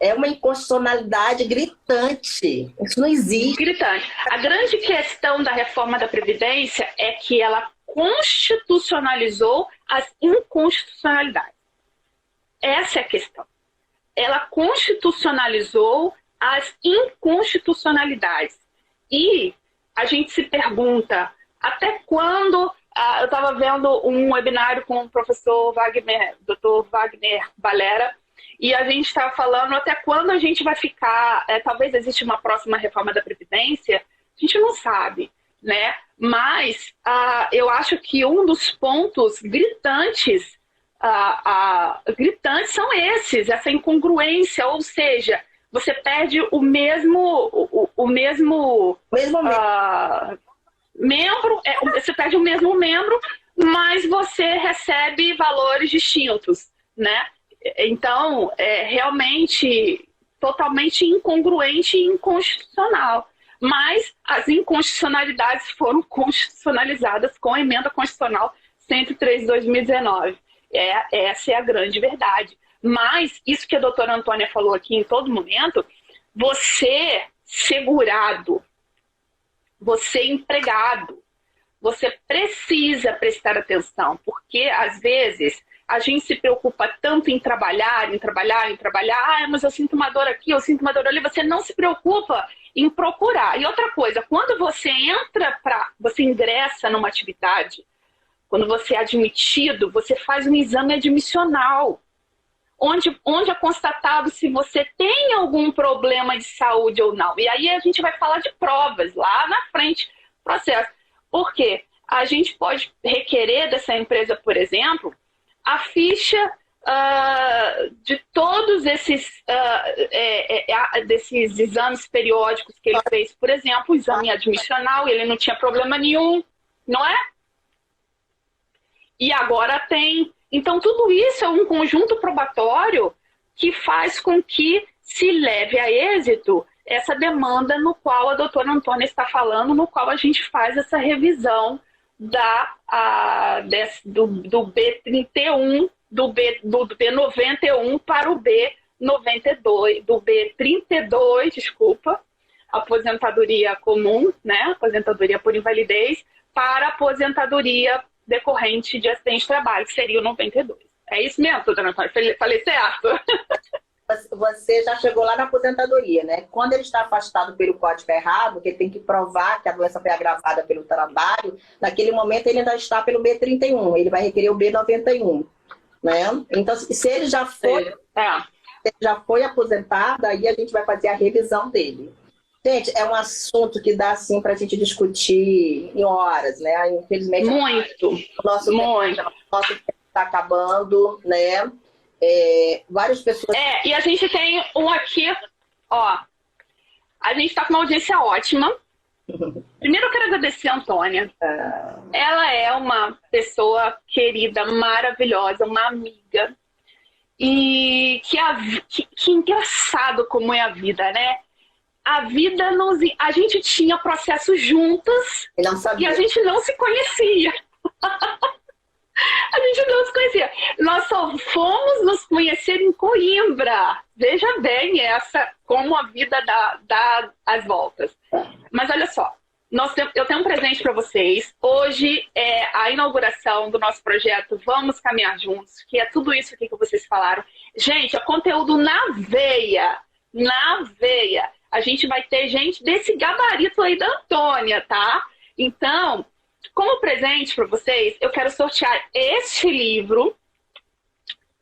S3: É uma inconstitucionalidade gritante. Isso não existe.
S2: Gritante. A grande questão da reforma da Previdência é que ela constitucionalizou as inconstitucionalidades. Essa é a questão. Ela constitucionalizou as inconstitucionalidades. E a gente se pergunta, até quando... eu estava vendo um webinário com o professor Wagner, Dr. Wagner Valera, e a gente estava falando até quando a gente vai ficar... talvez exista uma próxima reforma da Previdência, A gente não sabe, né? Mas eu acho que um dos pontos gritantes são esses, essa incongruência, ou seja, você perde o mesmo membro, você perde o mesmo membro, mas você recebe valores distintos, né? Então, é realmente totalmente incongruente e inconstitucional. Mas as inconstitucionalidades foram constitucionalizadas com a emenda constitucional 103 de 2019. Essa é a grande verdade. Mas isso que a doutora Antônia falou aqui em todo momento, você segurado, você empregado, você precisa prestar atenção, porque às vezes a gente se preocupa tanto em trabalhar, mas eu sinto uma dor aqui, eu sinto uma dor ali, você não se preocupa em procurar. E outra coisa, quando você você ingressa numa atividade, quando você é admitido, você faz um exame admissional, onde é constatado se você tem algum problema de saúde ou não. E aí a gente vai falar de provas lá na frente do processo. Por quê? A gente pode requerer dessa empresa, por exemplo, a ficha de todos esses desses exames periódicos que ele fez. Por exemplo, o exame admissional, ele não tinha problema nenhum, não é? E agora tem. Então, tudo isso é um conjunto probatório que faz com que se leve a êxito essa demanda no qual a doutora Antônia está falando, no qual a gente faz essa revisão do B31, do B91 para o B92, do B32, desculpa, aposentadoria comum, né? Aposentadoria por invalidez, para aposentadoria decorrente de acidente de trabalho, que seria o 92. É isso mesmo, doutora Antônia? Falei certo?
S3: Você já chegou lá na aposentadoria, né? Quando ele está afastado pelo código errado, que ele tem que provar que a doença foi agravada pelo trabalho, naquele momento ele ainda está pelo B31, ele vai requerer o B91, né? Então, se ele já foi aposentado, aí a gente vai fazer a revisão dele. Gente, é um assunto que dá, assim, para a gente discutir em horas, né? Infelizmente,
S2: muito.
S3: O nosso tempo está acabando, né? Várias pessoas...
S2: E a gente tem um aqui, ó. A gente está com uma audiência ótima. Primeiro eu quero agradecer a Antônia. Ela é uma pessoa querida, maravilhosa, uma amiga. E que engraçado como é a vida, né? A vida a gente tinha processos juntas e a gente não se conhecia. A gente não se conhecia. Nós só fomos nos conhecer em Coimbra. Veja bem como a vida dá as voltas. Mas olha só, eu tenho um presente para vocês. Hoje é a inauguração do nosso projeto Vamos Caminhar Juntos, que é tudo isso aqui que vocês falaram. Gente, é conteúdo na veia. Na veia. A gente vai ter gente desse gabarito aí da Antônia, tá? Então, como presente para vocês, eu quero sortear este livro,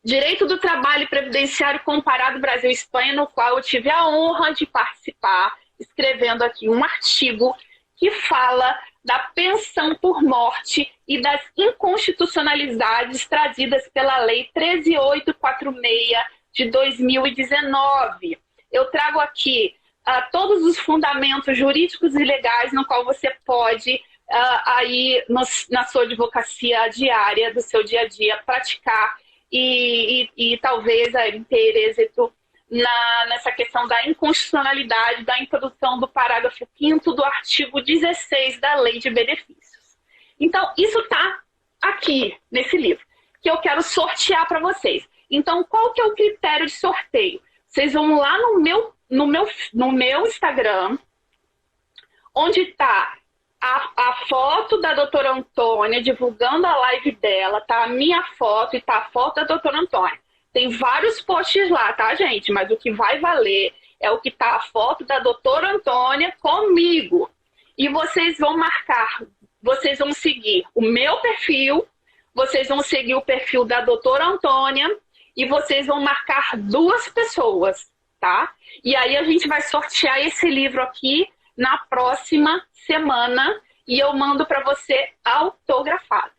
S2: Direito do Trabalho Previdenciário Comparado Brasil e Espanha, no qual eu tive a honra de participar, escrevendo aqui um artigo que fala da pensão por morte e das inconstitucionalidades trazidas pela Lei 13.846 de 2019. Eu trago aqui todos os fundamentos jurídicos e legais no qual você pode, aí na sua advocacia diária, do seu dia a dia, praticar e talvez aí, ter êxito nessa questão da inconstitucionalidade da introdução do parágrafo 5º do artigo 16 da Lei de Benefícios. Então, isso está aqui nesse livro, que eu quero sortear para vocês. Então, qual que é o critério de sorteio? Vocês vão lá no meu Instagram, onde está a foto da doutora Antônia, divulgando a live dela, tá a minha foto e tá a foto da doutora Antônia. Tem vários posts lá, tá, gente? Mas o que vai valer é o que tá a foto da doutora Antônia comigo. E vocês vão marcar, vocês vão seguir o meu perfil, vocês vão seguir o perfil da doutora Antônia e vocês vão marcar 2 pessoas, tá? E aí a gente vai sortear esse livro aqui na próxima semana e eu mando para você autografado,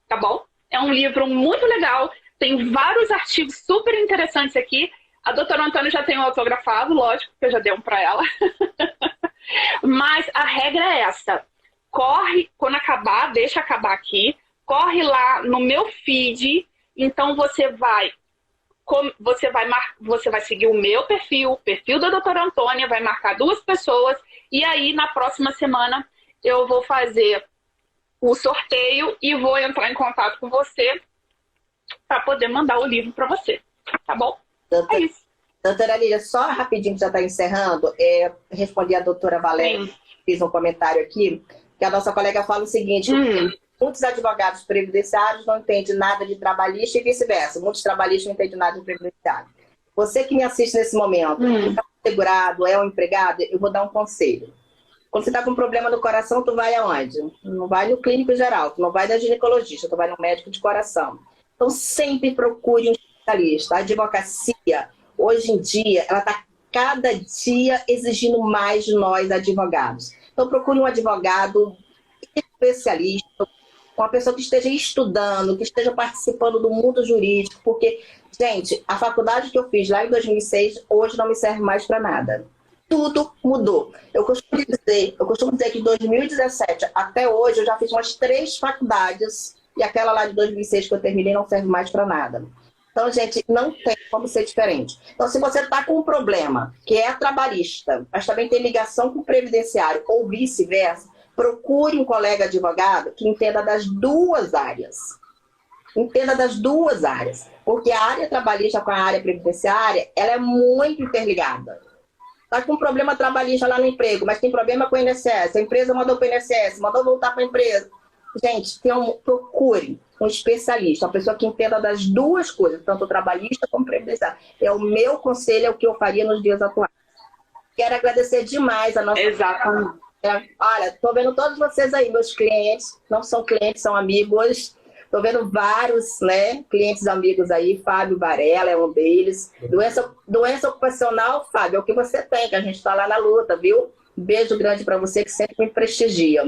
S2: tá bom? É um livro muito legal, tem vários artigos super interessantes aqui. A doutora Antônia já tem um autografado, lógico, que eu já dei um para ela. Mas a regra é essa. Corre, quando acabar, deixa acabar aqui, corre lá no meu feed, então você vai seguir o meu perfil, o perfil da doutora Antônia, vai marcar 2 pessoas, e aí na próxima semana eu vou fazer o sorteio e vou entrar em contato com você para poder mandar o livro para você, tá bom? É isso.
S3: Doutora Lília, só rapidinho que já está encerrando, respondi a doutora Valéria, fiz um comentário aqui, que a nossa colega fala o seguinte, muitos advogados previdenciários não entendem nada de trabalhista e vice-versa, muitos trabalhistas não entendem nada de previdenciário. Você que me assiste nesse momento, é um segurado, é um empregado, eu vou dar um conselho. Quando você está com um problema no coração, tu vai aonde? Não vai no clínico geral, tu não vai na ginecologista, tu vai no médico de coração. Então sempre procure um especialista. A advocacia, hoje em dia, ela está cada dia exigindo mais de nós, advogados. Então, procure um advogado especialista, uma pessoa que esteja estudando, que esteja participando do mundo jurídico, porque, gente, a faculdade que eu fiz lá em 2006, hoje não me serve mais para nada. Tudo mudou. Eu costumo dizer que de 2017 até hoje, eu já fiz umas 3 faculdades, e aquela lá de 2006 que eu terminei não serve mais para nada. Então, gente, não tem como ser diferente. Então, se você está com um problema que é trabalhista, mas também tem ligação com o previdenciário ou vice-versa, procure um colega advogado que entenda das 2 áreas. Entenda das 2 áreas. Porque a área trabalhista com a área previdenciária, ela é muito interligada. Está com um problema trabalhista lá no emprego, mas tem problema com o INSS. A empresa mandou para o INSS, mandou voltar para a empresa. Gente, procure um especialista, uma pessoa que entenda das 2 coisas, tanto trabalhista como previdenciário. É o meu conselho, é o que eu faria nos dias atuais. Quero agradecer demais a nossa...
S2: Exatamente.
S3: Olha, estou vendo todos vocês aí, meus clientes, não são clientes, são amigos. Estou vendo vários, né, clientes amigos aí, Fábio Varela é um deles. Doença ocupacional, Fábio, é o que você tem, que a gente está lá na luta, viu? Um beijo grande para você que sempre me prestigia.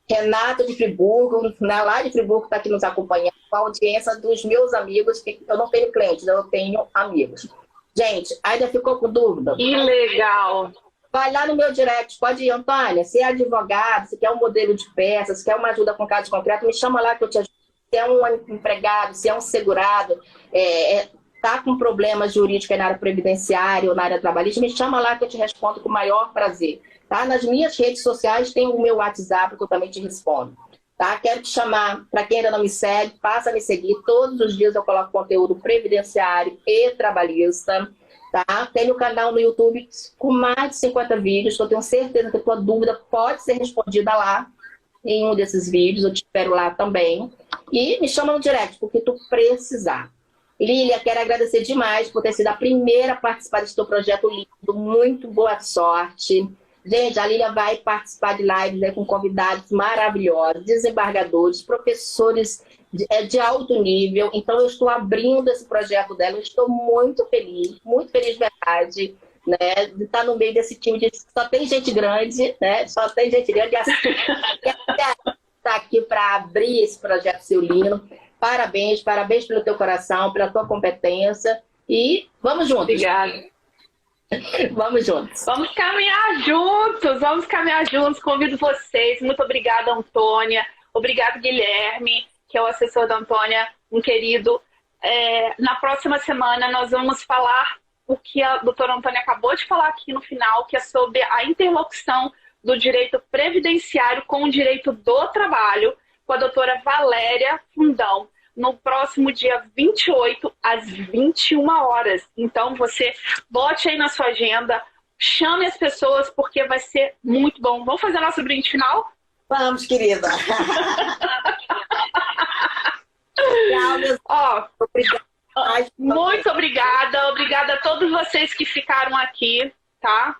S3: Renato de Friburgo, lá de Friburgo, está aqui nos acompanhando, com a audiência dos meus amigos, que eu não tenho clientes, eu tenho amigos. Gente, ainda ficou com dúvida?
S2: Que legal!
S3: Vai lá no meu direct, pode ir, Antônia, se é advogado, se quer um modelo de peças, se quer uma ajuda com caso concreto, me chama lá que eu te ajudo. Se é um empregado, se é um segurado, está com problema jurídico na área previdenciária ou na área trabalhista, me chama lá que eu te respondo com o maior prazer. Tá? Nas minhas redes sociais tem o meu WhatsApp que eu também te respondo. Tá? Quero te chamar, para quem ainda não me segue, passa a me seguir. Todos os dias eu coloco conteúdo previdenciário e trabalhista. Tá? Tem o canal no YouTube com mais de 50 vídeos, que eu tenho certeza que a tua dúvida pode ser respondida lá em um desses vídeos. Eu te espero lá também. E me chama no direct, porque tu precisar. Lília, quero agradecer demais por ter sido a primeira a participar desse teu projeto lindo. Muito boa sorte. Gente, a Lília vai participar de lives aí com convidados maravilhosos, desembargadores, professores de alto nível. Então, eu estou abrindo esse projeto dela. Eu estou muito feliz de verdade, né? De estar no meio desse time de... Só tem gente grande, né? Só tem gente grande. Está aqui para abrir esse projeto seu lindo. Parabéns pelo teu coração, pela tua competência. E vamos juntos.
S2: Obrigada.
S3: Vamos juntos.
S2: Vamos caminhar juntos. Convido vocês. Muito obrigada, Antônia. Obrigado, Guilherme, que é o assessor da Antônia, um querido. Na próxima semana nós vamos falar o que a doutora Antônia acabou de falar aqui no final, que é sobre a interlocução do direito previdenciário com o direito do trabalho, com a doutora Valéria Fundão, no próximo dia 28, às 21 horas. Então, você bote aí na sua agenda, chame as pessoas, porque vai ser muito bom. Vamos fazer nosso brinde final?
S3: Vamos, querida.
S2: Muito obrigada. Obrigada a todos vocês que ficaram aqui, tá?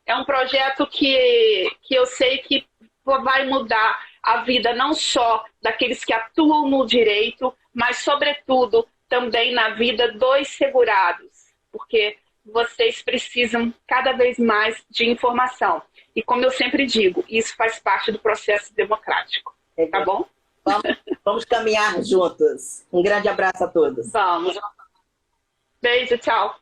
S2: É um projeto que eu sei que vai mudar a vida não só daqueles que atuam no direito, mas, sobretudo, também na vida dos segurados, porque vocês precisam cada vez mais de informação. E como eu sempre digo, isso faz parte do processo democrático. Tá bom?
S3: Vamos caminhar juntos. Um grande abraço a todos.
S2: Vamos. Beijo, tchau.